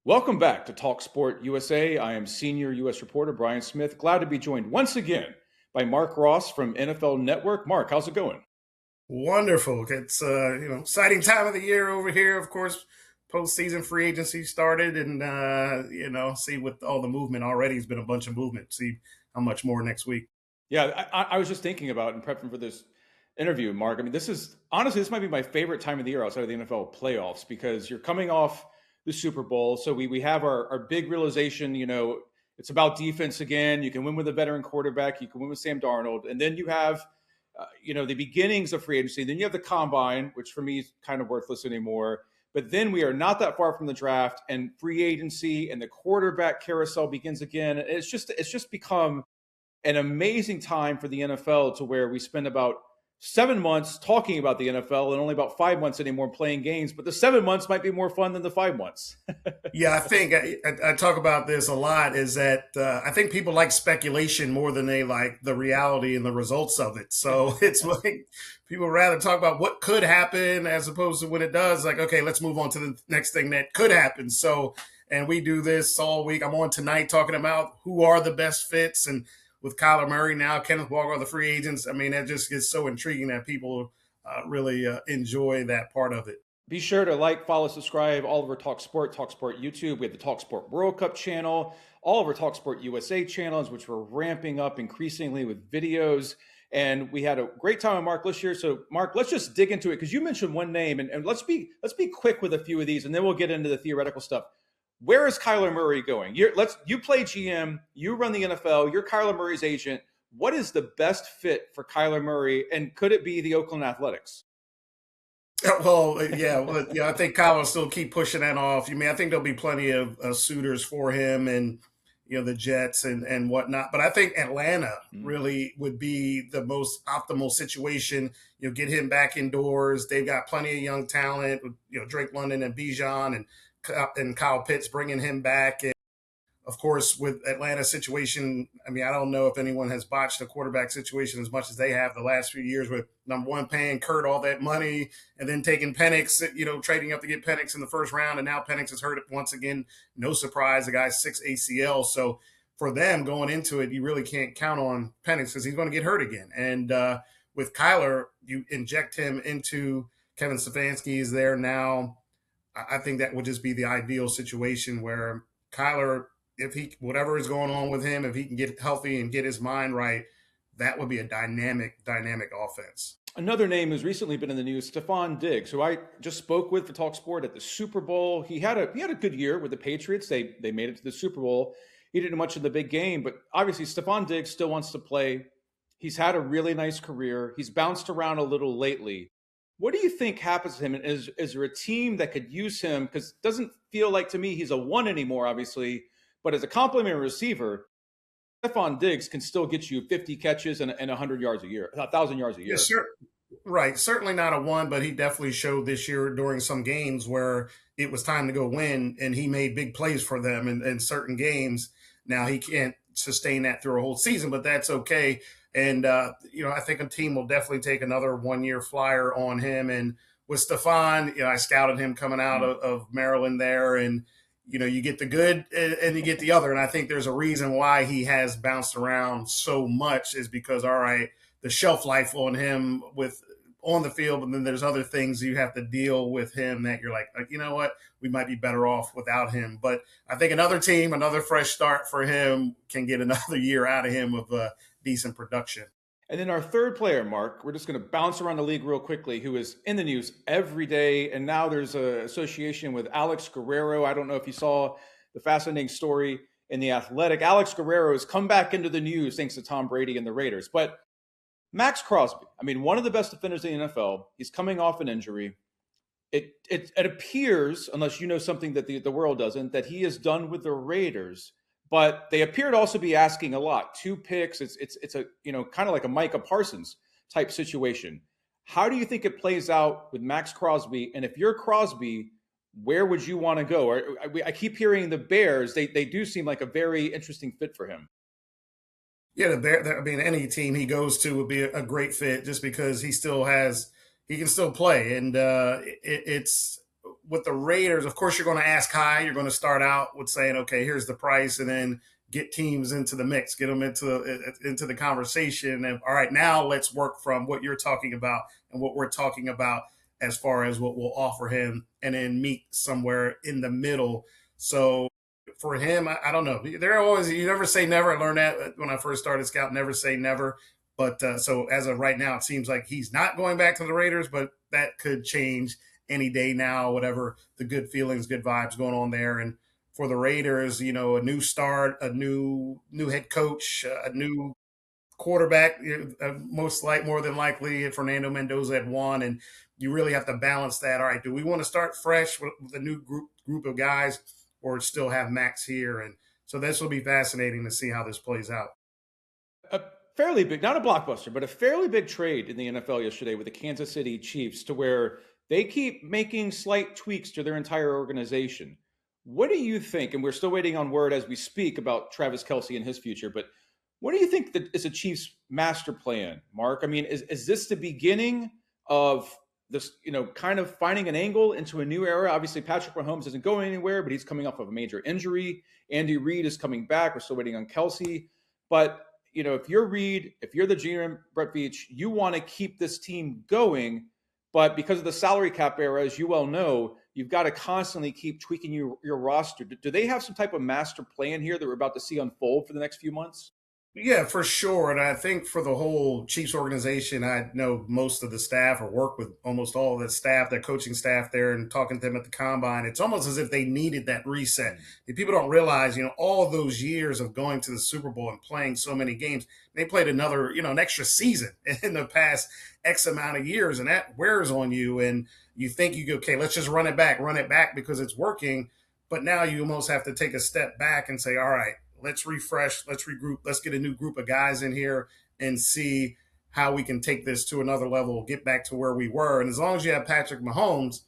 Welcome back to talkSPORT USA. I am senior U.S. reporter Brian Smith. Glad to be joined once again by Marc Ross from NFL Network. Marc, how's it going? Wonderful. It's exciting time of the year over here. Of course, postseason free agency started, and see with all the movement already, has been a bunch of movement. See how much more next week. Yeah, I was just thinking about and prepping for this interview, Marc. I mean, this might be my favorite time of the year outside of the NFL playoffs because you're coming off the Super Bowl. So we have our big realization, it's about defense again. You can win with a veteran quarterback. You can win with Sam Darnold. And then you have the beginnings of free agency. Then you have the combine, which for me is kind of worthless anymore. But then we are not that far from the draft, and free agency and the quarterback carousel begins again. It's just become an amazing time for the NFL to where we spend about 7 months talking about the NFL and only about 5 months anymore playing games. But the 7 months might be more fun than the 5 months. Yeah, I think I talk about this a lot. Is that I think people like speculation more than they like the reality and the results of it. So it's like people rather talk about what could happen as opposed to when it does. Like, okay, let's move on to the next thing that could happen. So, and we do this all week. I'm on tonight talking about who are the best fits, and with Kyler Murray now, Kenneth Walker, the free agents. I mean, that just gets so intriguing that people really enjoy that part of it. Be sure to like, follow, subscribe all over talkSPORT YouTube. We have the talkSPORT World Cup channel, all of our talkSPORT USA channels, which we're ramping up increasingly with videos. And we had a great time with Marc this year. So, Marc, let's just dig into it because you mentioned one name, and let's be quick with a few of these, and then we'll get into the theoretical stuff. Where is Kyler Murray going? You play GM, you run the NFL, you're Kyler Murray's agent. What is the best fit for Kyler Murray, and could it be the Oakland Athletics? Well, I think Kyle will still keep pushing that off. I think there'll be plenty of suitors for him, and the Jets and whatnot. But I think Atlanta really would be the most optimal situation. Get him back indoors. They've got plenty of young talent. Drake London and Bijan and Kyle Pitts, bringing him back. And of course, with Atlanta's situation, I don't know if anyone has botched the quarterback situation as much as they have the last few years, with number one paying Kurt all that money and then taking Penix, trading up to get Penix in the first round. And now Penix is hurt once again. No surprise, the guy's 6 ACL. So for them going into it, you really can't count on Penix because he's going to get hurt again. And with Kyler, you inject him into Kevin Stefanski is there now. I think that would just be the ideal situation where Kyler, if he, whatever is going on with him, if he can get healthy and get his mind right, that would be a dynamic offense. Another name who's recently been in the news, Stefon Diggs, who I just spoke with for talkSPORT at the Super Bowl. He had a good year with the Patriots. They made it to the Super Bowl. He didn't do much in the big game, but obviously Stefon Diggs still wants to play. He's had a really nice career. He's bounced around a little lately. What do you think happens to him? And is there a team that could use him? Because it doesn't feel like to me he's a one anymore, obviously. But as a complementary receiver, Stefon Diggs can still get you 50 catches and 100 yards a year, 1,000 yards a year. Yeah, sure. Right. Certainly not a one, but he definitely showed this year during some games where it was time to go win, and he made big plays for them in certain games. Now, he can't sustain that through a whole season, but that's okay. And, I think a team will definitely take another 1 year flyer on him. And with Stefon, I scouted him coming out of Maryland there, and, you get the good and you get the other. And I think there's a reason why he has bounced around so much is because, all right, the shelf life on him on the field, but then there's other things you have to deal with him that you're like, you know what, we might be better off without him. But I think another team, another fresh start for him can get another year out of him of decent production. And then our third player, Marc, we're just going to bounce around the league real quickly, who is in the news every day. And now there's an association with Alex Guerrero. I don't know if you saw the fascinating story in The Athletic. Alex Guerrero has come back into the news thanks to Tom Brady and the Raiders. But Max Crosby, one of the best defenders in the NFL. He's coming off an injury. It appears, unless you know something that the world doesn't, that he is done with the Raiders. But they appear to also be asking a lot. 2 picks. It's a kind of like a Micah Parsons type situation. How do you think it plays out with Max Crosby? And if you're Crosby, where would you want to go? I keep hearing the Bears. They do seem like a very interesting fit for him. Yeah, the Bear. Any team he goes to would be a great fit just because he can still play, and it's with the Raiders, of course, you're going to ask high. You're going to start out with saying, okay, here's the price, and then get teams into the mix, get them into the conversation. And all right, now let's work from what you're talking about and what we're talking about as far as what we'll offer him, and then meet somewhere in the middle. So for him, I don't know. They're always, you never say never. I learned that when I first started scout, never say never. But so as of right now, it seems like he's not going back to the Raiders, but that could change any day now, whatever the good feelings, good vibes going on there. And for the Raiders, a new start, a new head coach, a new quarterback, more than likely Fernando Mendoza at one, and you really have to balance that. All right, do we want to start fresh with a new group of guys, or still have Max here? And so this will be fascinating to see how this plays out. A fairly big, not a blockbuster, but a fairly big trade in the NFL yesterday with the Kansas City Chiefs, to where they keep making slight tweaks to their entire organization. What do you think? And we're still waiting on word as we speak about Travis Kelce and his future, but what do you think that is a Chiefs master plan, Mark? I mean, is this the beginning of this, kind of finding an angle into a new era? Obviously, Patrick Mahomes isn't going anywhere, but he's coming off of a major injury. Andy Reid is coming back. We're still waiting on Kelce. But, if you're Reid, if you're the GM, Brett Veach, you want to keep this team going. But because of the salary cap era, as you well know, you've got to constantly keep tweaking your roster. Do they have some type of master plan here that we're about to see unfold for the next few months? Yeah, for sure. And I think for the whole Chiefs organization, I know most of the staff, or work with almost all of the staff, their coaching staff there, and talking to them at the combine. It's almost as if they needed that reset. People don't realize, all those years of going to the Super Bowl and playing so many games, they played another, an extra season in the past X amount of years, and that wears on you. And you think you go, okay, let's just run it back because it's working. But now you almost have to take a step back and say, all right, let's refresh, let's regroup, let's get a new group of guys in here and see how we can take this to another level, get back to where we were. And as long as you have Patrick Mahomes,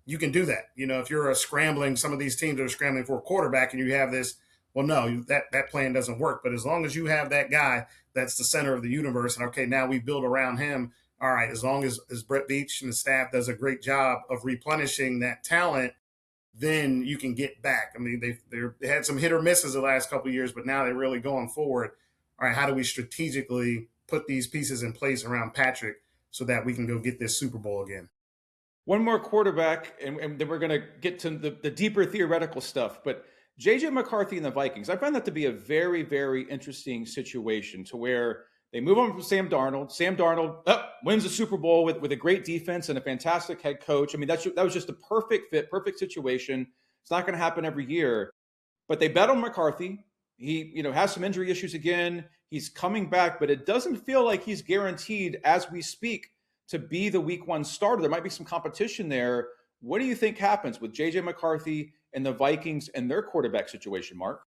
you can do that. If you're some of these teams are scrambling for a quarterback, and you have this, well, no, that plan doesn't work. But as long as you have that guy that's the center of the universe, and okay, now we build around him. All right, as long as Brett Veach and the staff does a great job of replenishing that talent, then you can get back. I mean, they had some hit or misses the last couple of years, but now they're really going forward. All right, how do we strategically put these pieces in place around Patrick so that we can go get this Super Bowl again? One more quarterback, and then we're going to get to the deeper theoretical stuff. But J.J. McCarthy and the Vikings, I find that to be a very, very interesting situation, to where they move on from Sam Darnold. Sam Darnold wins the Super Bowl with a great defense and a fantastic head coach. I mean, that was just a perfect fit, perfect situation. It's not going to happen every year. But they bet on McCarthy. He, has some injury issues again. He's coming back, but it doesn't feel like he's guaranteed, as we speak, to be the week one starter. There might be some competition there. What do you think happens with J.J. McCarthy and the Vikings and their quarterback situation, Mark?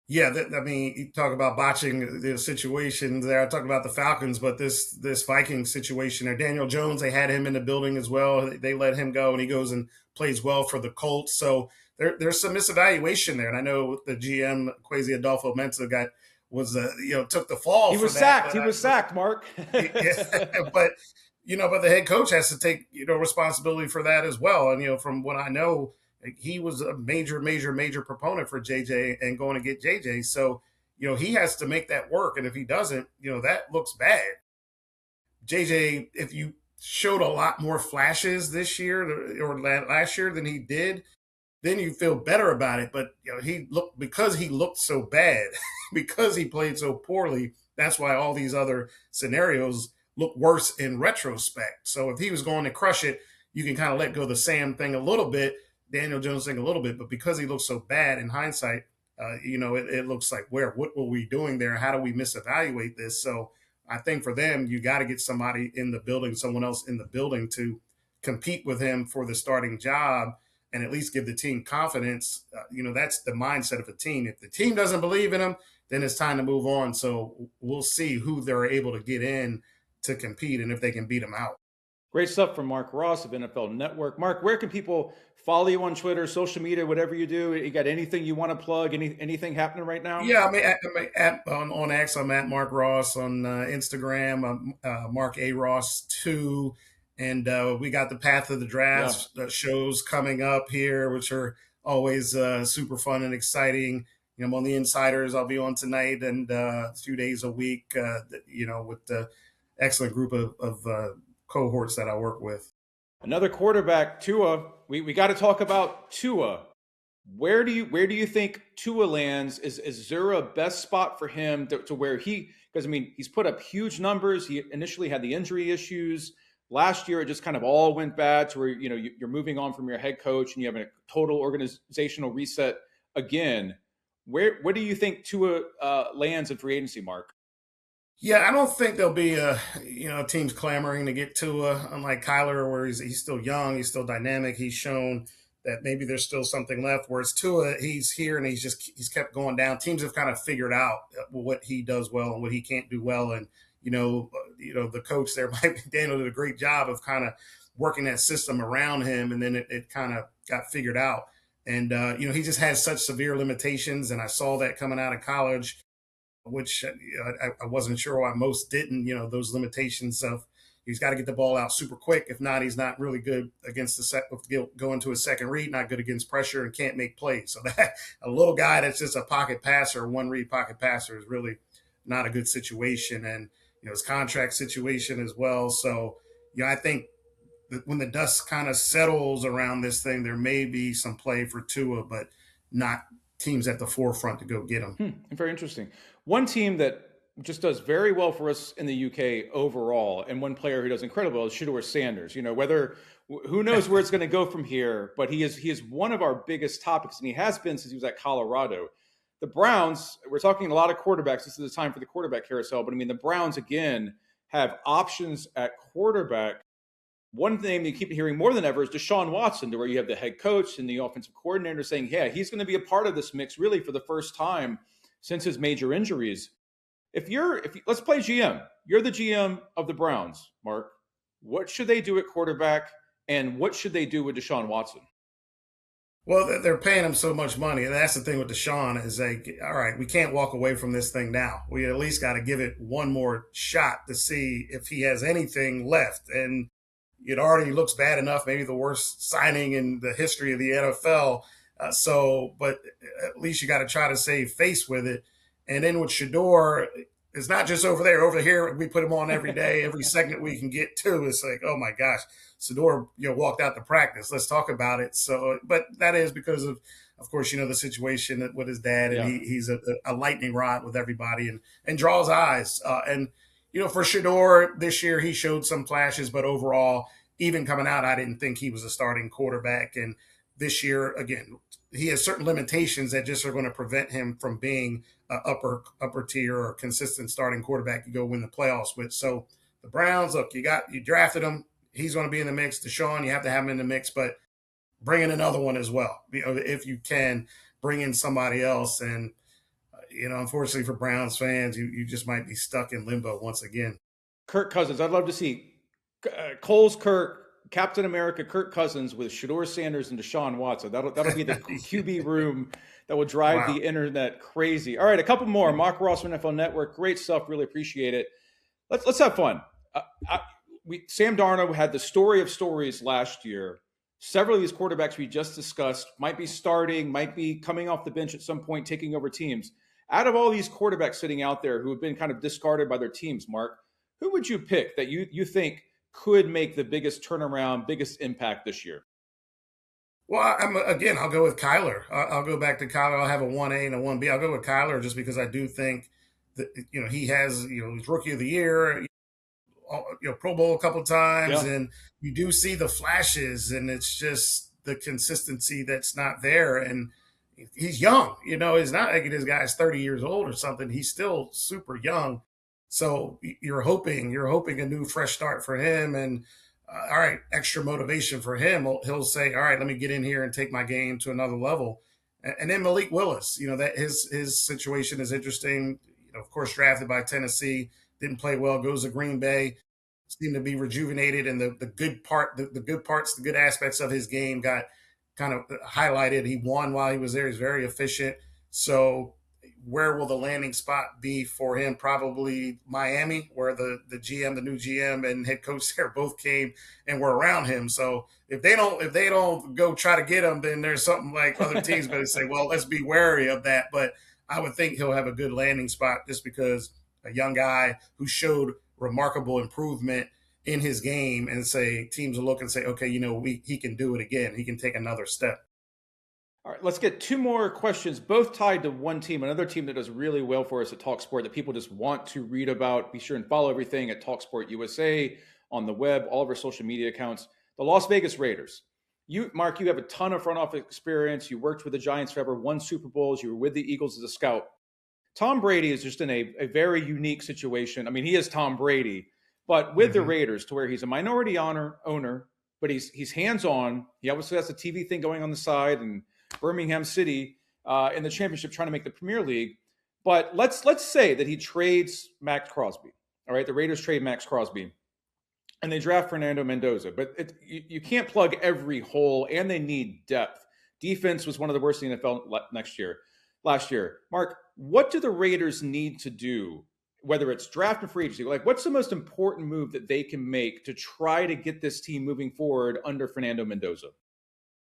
Yeah, you talk about botching the situation there. I talked about the Falcons, but this Vikings situation there, Daniel Jones, they had him in the building as well. They let him go, and he goes and plays well for the Colts. So there's some misevaluation there. And I know the GM, Kwesi Adolfo-Mensah, took the fall. He was sacked. He was sacked, Mark. But the head coach has to take responsibility for that as well. And from what I know, he was a major proponent for JJ and going to get JJ. So, he has to make that work. And if he doesn't, that looks bad. JJ, if you showed a lot more flashes this year or last year than he did, then you feel better about it. But, because he looked so bad, because he played so poorly, that's why all these other scenarios look worse in retrospect. So if he was going to crush it, you can kind of let go of the Sam thing a little bit, Daniel Jones thing a little bit, but because he looks so bad in hindsight, it looks like, what were we doing there? How do we misevaluate this? So I think for them, you got to get somebody in the building, someone else in the building to compete with him for the starting job and at least give the team confidence. That's the mindset of a team. If the team doesn't believe in him, then it's time to move on. So we'll see who they're able to get in to compete and if they can beat them out. Great stuff from Marc Ross of NFL Network. Mark, where can people follow you on Twitter, social media, whatever you do? You got anything you want to plug? Anything happening right now? Yeah, on X, I'm at Marc Ross. On Instagram, I'm Mark A. Ross 2. And we got the Path of the Yeah. Draft shows coming up here, which are always super fun and exciting. I'm on the Insiders. I'll be on tonight and a few days a week, with the excellent group of cohorts that I work with. Another quarterback, Tua. We got to talk about Tua. Where do you think Tua lands? Is there a best spot for him to where because I mean he's put up huge numbers. He initially had the injury issues. Last year it just kind of all went bad to where you're moving on from your head coach and you have a total organizational reset again. Where do you think Tua lands in free agency, Mark? Yeah, I don't think there'll be teams clamoring to get Tua, unlike Kyler, where he's still young, he's still dynamic. He's shown that maybe there's still something left. Whereas Tua, he's here and he's kept going down. Teams have kind of figured out what he does well and what he can't do well, and the coach there, Mike McDaniel, did a great job of kind of working that system around him, and then it kind of got figured out. And he just has such severe limitations, and I saw that coming out of college, which I wasn't sure why most didn't. Those limitations of he's got to get the ball out super quick. If not, he's not really good against going to a second read, not good against pressure, and can't make plays. So that a little guy that's just a pocket passer, one read pocket passer, is really not a good situation. And his contract situation as well. So I think that when the dust kind of settles around this thing, there may be some play for Tua, but not teams at the forefront to go get him. Very interesting. One team that just does very well for us in the UK overall, and one player who does incredible well is Shedeur Sanders. Who knows where it's going to go from here, but he is one of our biggest topics, and he has been since he was at Colorado. The Browns, we're talking a lot of quarterbacks. This is the time for the quarterback carousel, but I mean, the Browns again have options at quarterback. One thing you keep hearing more than ever is DeShaun Watson, to where you have the head coach and the offensive coordinator saying, yeah, he's going to be a part of this mix really for the first time since his major injuries. Let's play GM. You're the GM of the Browns, Mark. What should they do at quarterback, and what should they do with DeShaun Watson? Well, they're paying him so much money, and that's the thing with DeShaun is like, all right, we can't walk away from this thing now. We at least got to give it one more shot to see if he has anything left. And it already looks bad enough, maybe the worst signing in the history of the NFL. But at least you got to try to save face with it. And then with Shedeur, it's not just over there. Over here, we put him on every day, every segment we can get to. It's like, oh my gosh, Shedeur, walked out to practice. Let's talk about it. So, but that is because of course, the situation with his dad, and he's a lightning rod with everybody and draws eyes. For Shedeur this year, he showed some flashes, but overall, even coming out, I didn't think he was a starting quarterback. And this year, again, he has certain limitations that just are going to prevent him from being an upper tier or consistent starting quarterback to go win the playoffs with. So the Browns, look, you drafted him. He's going to be in the mix. DeShaun, you have to have him in the mix, but bring in another one as well. If you can, bring in somebody else. And unfortunately for Browns fans, you just might be stuck in limbo once again. Kirk Cousins. I'd love to see Cole's Kirk, Captain America, Kirk Cousins with Shedeur Sanders and DeShaun Watson. That'll be the QB room that will drive the internet crazy. All right, a couple more. Marc Ross from NFL Network. Great stuff. Really appreciate it. Let's have fun. Sam Darnold had the story of stories last year. Several of these quarterbacks we just discussed might be starting, might be coming off the bench at some point, taking over teams. Out of all these quarterbacks sitting out there who have been kind of discarded by their teams, Mark, who would you pick that you think could make the biggest turnaround, biggest impact this year? Well, I'll go with Kyler. I'll go back to Kyler. I'll have a 1A and a 1B. I'll go with Kyler just because I do think that, he has, he's rookie of the year, Pro Bowl a couple of times, and you do see the flashes, and it's just the consistency that's not there. And he's young, it's not like this guy's 30 years old or something. He's still super young. So you're hoping a new fresh start for him, and all right, extra motivation for him. He'll say, all right, let me get in here and take my game to another level. And then Malik Willis, that his situation is interesting. Of course, drafted by Tennessee, didn't play well, goes to Green Bay, seemed to be rejuvenated, and the good good aspects of his game got kind of highlighted. He won while he was there. He's very efficient. So where will the landing spot be for him? Probably Miami, where the new GM and head coach there both came and were around him. So if they don't go try to get him, then there's something like other teams better say, well, let's be wary of that. But I would think he'll have a good landing spot just because a young guy who showed remarkable improvement in his game, and say teams will look and say, okay, he can do it again. He can take another step. All right, let's get two more questions, both tied to one team, another team that does really well for us at talkSPORT that people just want to read about. Be sure and follow everything at talkSPORT USA on the web, all of our social media accounts. The Las Vegas Raiders. Mark, you have a ton of front office experience. You worked with the Giants forever, won Super Bowls. You were with the Eagles as a scout. Tom Brady is just in a very unique situation. I mean, he is Tom Brady, but with the Raiders, to where he's a minority owner, but he's hands-on. He obviously has a TV thing going on the side, and Birmingham City in the championship trying to make the Premier League. But let's say that he trades Max Crosby. All right, the Raiders trade Max Crosby, and they draft Fernando Mendoza. But you can't plug every hole, and they need depth. Defense was one of the worst in the NFL last year. Mark, what do the Raiders need to do, whether it's draft and free agency? Like, what's the most important move that they can make to try to get this team moving forward under Fernando Mendoza?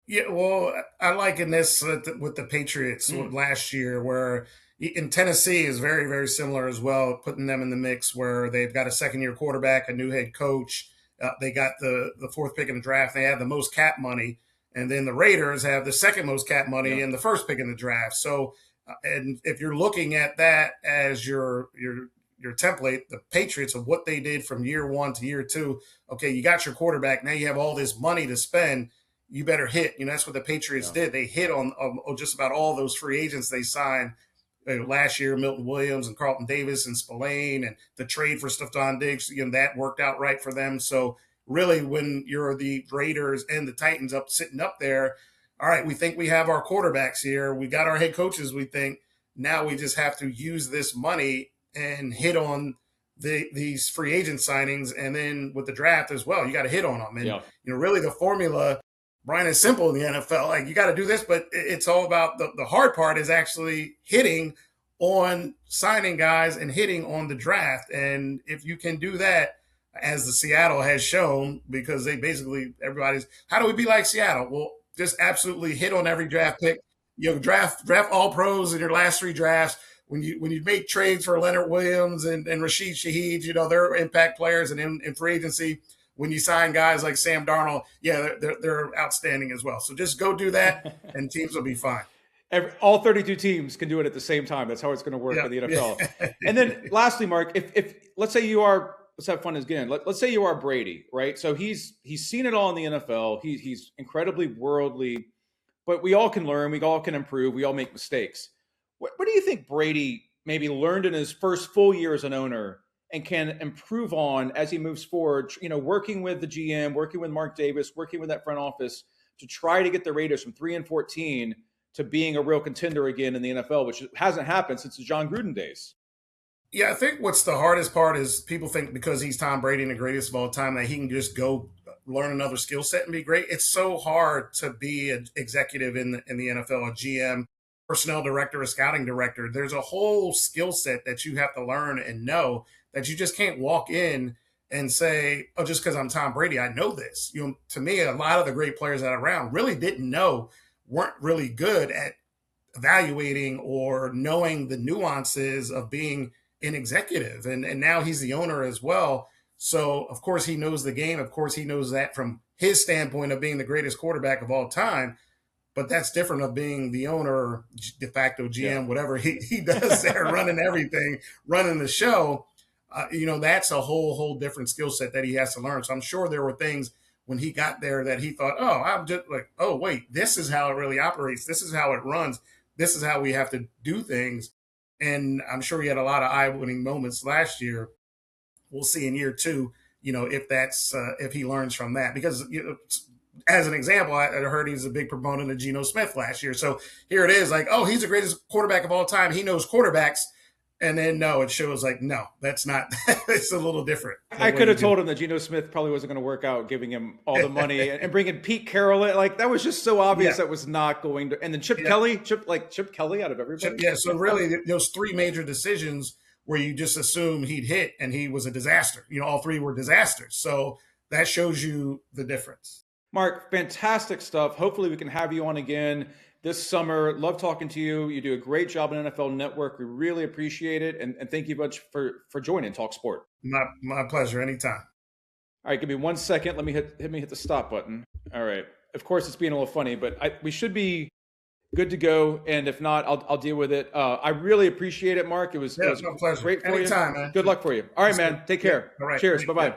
Yeah, well, I liken this with the Patriots last year, where in Tennessee is very, very similar as well, putting them in the mix where they've got a second-year quarterback, a new head coach. They got the fourth pick in the draft. They have the most cap money. And then the Raiders have the second most cap money and the first pick in the draft. So, and if you're looking at that as your template, the Patriots, of what they did from year one to year two, okay, you got your quarterback. Now you have all this money to spend. You better hit. That's what the Patriots did. They hit on just about all those free agents they signed last year, Milton Williams and Carlton Davis and Spillane, and the trade for Stephon Diggs, that worked out right for them. So really, when you're the Raiders and the Titans sitting up there, all right, we think we have our quarterbacks here. We got our head coaches, we think. Now we just have to use this money and hit on these free agent signings. And then with the draft as well, you got to hit on them. And, really the formula, Brian, is simple in the NFL. Like, you got to do this, but it's all about the hard part is actually hitting on signing guys and hitting on the draft. And if you can do that, as the Seattle has shown, because they basically, everybody's, how do we be like Seattle? Well, just absolutely hit on every draft pick. Draft all pros in your last three drafts. When you make trades for Leonard Williams and Rashid Shaheed, they're impact players, and in free agency, when you sign guys like Sam Darnold, they're outstanding as well. So just go do that, and teams will be fine. All 32 teams can do it at the same time. That's how it's going to work in the NFL. And then lastly, Mark, if let's say you are, let's have fun again. Let's say you are Brady, right? So he's seen it all in the NFL. He's incredibly worldly, but we all can learn. We all can improve. We all make mistakes. What do you think Brady maybe learned in his first full year as an owner and can improve on as he moves forward, working with the GM, working with Mark Davis, working with that front office to try to get the Raiders from 3-14 to being a real contender again in the NFL, which hasn't happened since the John Gruden days? Yeah, I think what's the hardest part is people think because he's Tom Brady and the greatest of all time that he can just go learn another skill set and be great. It's so hard to be an executive in the NFL, a GM, personnel director, a scouting director. There's a whole skill set that you have to learn and know that you just can't walk in and say, oh, just because I'm Tom Brady, I know this. To me, a lot of the great players that are around really weren't really good at evaluating or knowing the nuances of being an executive. And now he's the owner as well. So, of course, he knows the game. Of course, he knows that from his standpoint of being the greatest quarterback of all time. But that's different of being the owner, de facto GM, whatever he does there, running everything, running the show. That's a whole different skill set that he has to learn. So I'm sure there were things when he got there that he thought, oh, I'm just like, oh, wait, this is how it really operates. This is how it runs. This is how we have to do things. And I'm sure he had a lot of eye-opening moments last year. We'll see in year two, if he learns from that. Because, as an example, I heard he's a big proponent of Geno Smith last year. So here it is like, oh, he's the greatest quarterback of all time. He knows quarterbacks. And then no, it shows like, no, that's not. It's a little different. I could have told him that Geno Smith probably wasn't going to work out, giving him all the money and bringing Pete Carroll in. Like that was just so obvious that was not going to. And then Chip Kelly out of everybody. So really, those three major decisions where you just assume he'd hit, and he was a disaster. All three were disasters. So that shows you the difference. Marc, fantastic stuff. Hopefully we can have you on again this summer. Love talking to you. You do a great job on NFL Network. We really appreciate it. And thank you much for joining talkSPORT. My pleasure. Anytime. All right, give me 1 second. Let me hit the stop button. All right. Of course, it's being a little funny, but we should be good to go. And if not, I'll deal with it. I really appreciate it, Marc. It was my pleasure. Great for Anytime, you. man. Good luck for you. All right, man. Take care. All right. Cheers. Bye-bye.